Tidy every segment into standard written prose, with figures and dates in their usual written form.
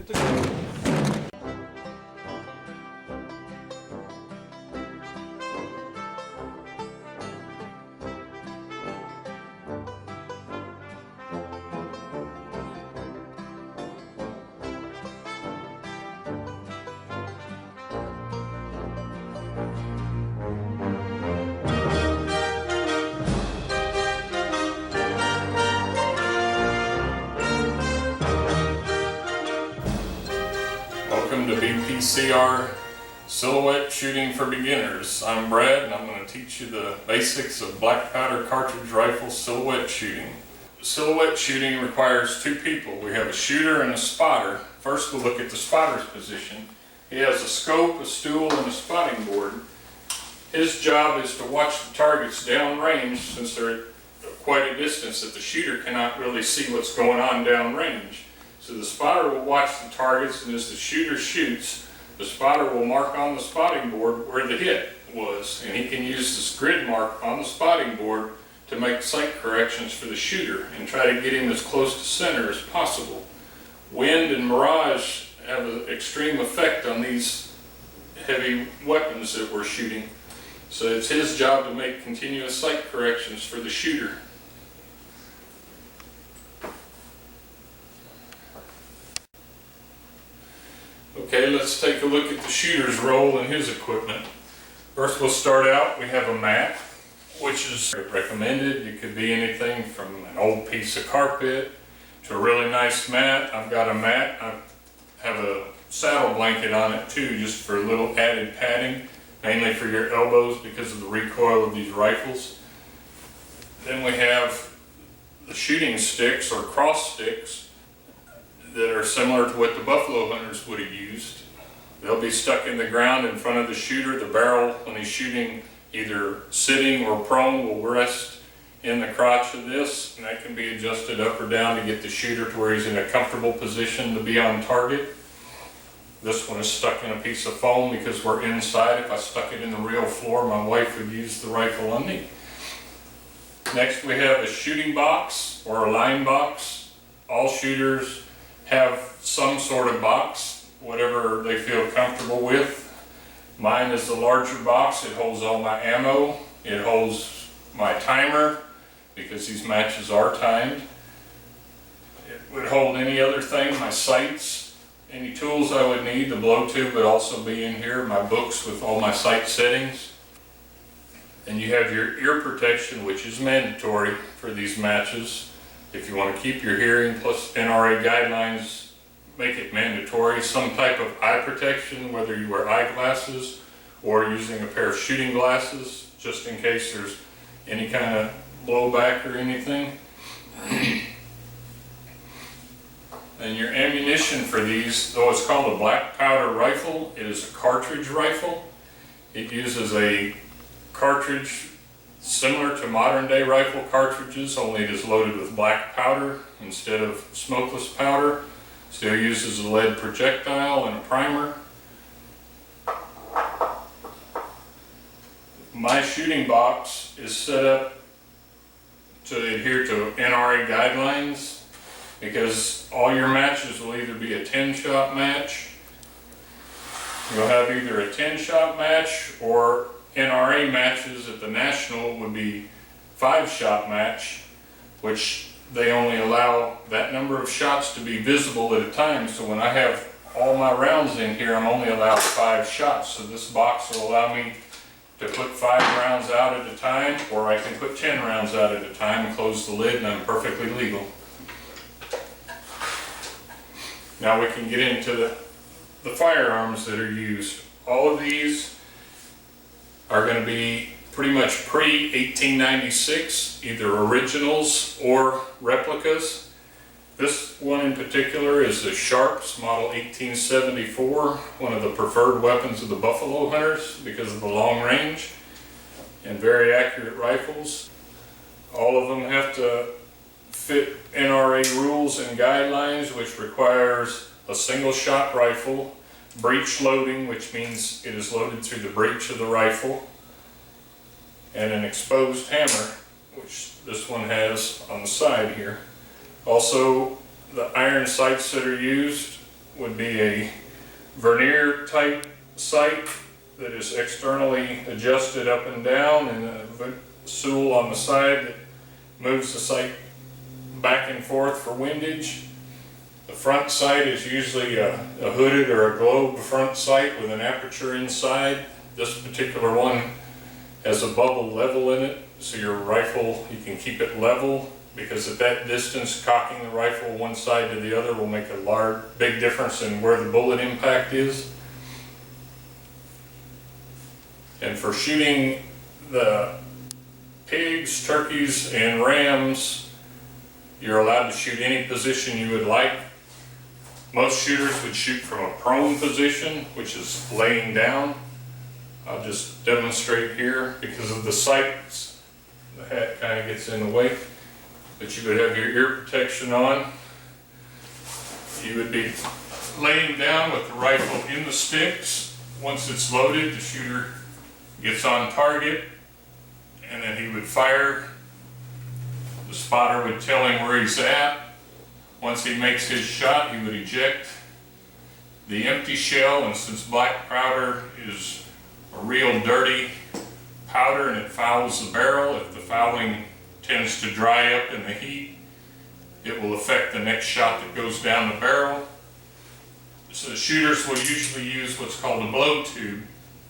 good to go. Welcome to BPCR Silhouette Shooting for Beginners. I'm Brad and I'm going to teach you the basics of black powder cartridge rifle silhouette shooting. Silhouette shooting requires two people. We have a shooter and a spotter. First we'll look at the spotter's position. He has a scope, a stool, and a spotting board. His job is to watch the targets downrange since they're at quite a distance that the shooter cannot really see what's going on downrange. So the spotter will watch the targets, and as the shooter shoots, the spotter will mark on the spotting board where the hit was, and he can use this grid mark on the spotting board to make sight corrections for the shooter and try to get him as close to center as possible. Wind and mirage have an extreme effect on these heavy weapons that we're shooting, so it's his job to make continuous sight corrections for the shooter. Okay, let's take a look at the shooter's role in his equipment. First we'll start out, we have a mat, which is recommended. It could be anything from an old piece of carpet to a really nice mat. I've got a mat, I have a saddle blanket on it too, just for a little added padding, mainly for your elbows because of the recoil of these rifles. Then we have the shooting sticks or cross sticks that are similar to what the buffalo hunters would have used. They'll be stuck in the ground in front of the shooter. The barrel, when he's shooting either sitting or prone, will rest in the crotch of this, and that can be adjusted up or down to get the shooter to where he's in a comfortable position to be on target. This one is stuck in a piece of foam because we're inside. If I stuck it in the real floor, my wife would use the rifle on me. Next we have a shooting box or a line box. All shooters have some sort of box, whatever they feel comfortable with. Mine is the larger box. It holds all my ammo. It holds my timer because these matches are timed. It would hold any other thing, my sights, any tools I would need. The blow tube would also be in here, my books with all my sight settings. And you have your ear protection, which is mandatory for these matches. If you want to keep your hearing, plus NRA guidelines make it mandatory. Some type of eye protection, whether you wear eyeglasses or using a pair of shooting glasses, just in case there's any kind of blowback or anything. And your ammunition for these, though it's called a black powder rifle, it is a cartridge rifle. It uses a cartridge similar to modern day rifle cartridges, only it is loaded with black powder instead of smokeless powder. Still uses a lead projectile and a primer. My shooting box is set up to adhere to NRA guidelines because all your matches will either be a 10-shot match, you'll have either a 10-shot match, or NRA matches at the National would be 5-shot match, which they only allow that number of shots to be visible at a time. So when I have all my rounds in here, I'm only allowed 5 shots. So this box will allow me to put 5 rounds out at a time, or I can put 10 rounds out at a time and close the lid, and I'm perfectly legal. Now we can get into the firearms that are used. All of these are going to be pretty much pre-1896, either originals or replicas. This one in particular is the Sharps model 1874, one of the preferred weapons of the buffalo hunters because of the long range and very accurate rifles. All of them have to fit NRA rules and guidelines, which requires a single shot rifle, breech loading, which means it is loaded through the breech of the rifle, and an exposed hammer, which this one has on the side here. Also, the iron sights that are used would be a vernier type sight that is externally adjusted up and down, and a stool on the side that moves the sight back and forth for windage. The front sight is usually a hooded or a globe front sight with an aperture inside. This particular one has a bubble level in it, so your rifle, you can keep it level, because at that distance, cocking the rifle one side to the other will make a big difference in where the bullet impact is. And for shooting the pigs, turkeys, and rams, you're allowed to shoot any position you would like. Most shooters would shoot from a prone position, which is laying down. I'll just demonstrate here because of the sights. The hat kind of gets in the way. But you would have your ear protection on. You would be laying down with the rifle in the sticks. Once it's loaded, the shooter gets on target, and then he would fire. The spotter would tell him where he's at. Once he makes his shot, he would eject the empty shell, and since black powder is a real dirty powder and it fouls the barrel, if the fouling tends to dry up in the heat, it will affect the next shot that goes down the barrel. So the shooters will usually use what's called a blow tube.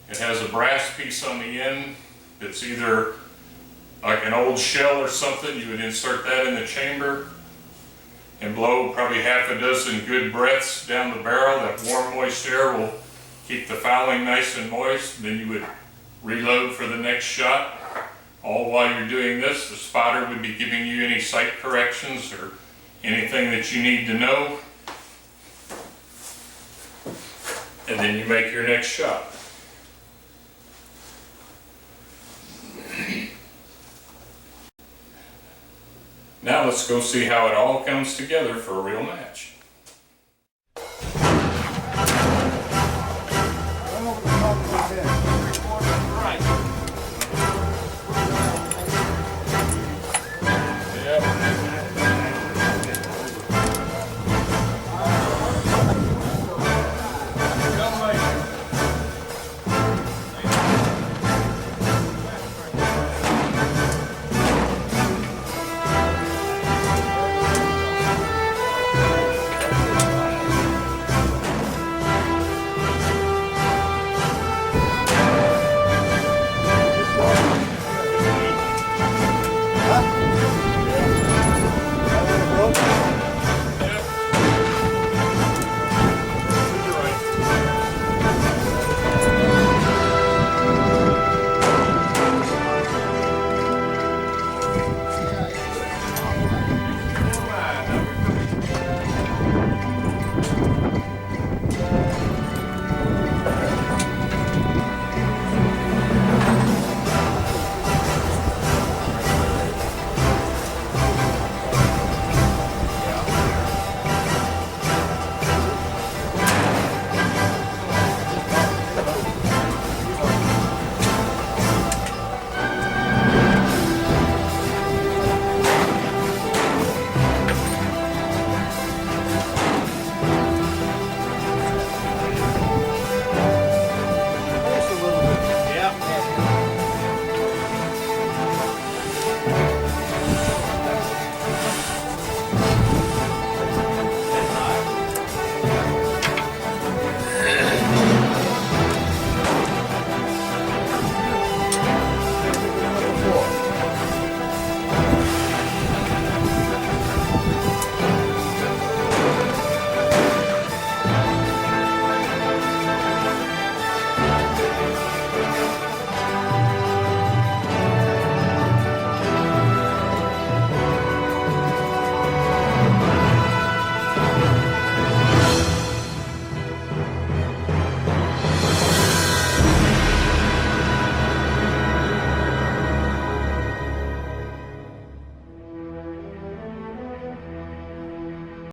It has a brass piece on the end that's either like an old shell or something. You would insert that in the chamber and blow probably half a dozen good breaths down the barrel. That warm, moist air will keep the fouling nice and moist. Then you would reload for the next shot. All while you're doing this, the spotter would be giving you any sight corrections or anything that you need to know. And then you make your next shot. Now let's go see how it all comes together for a real match.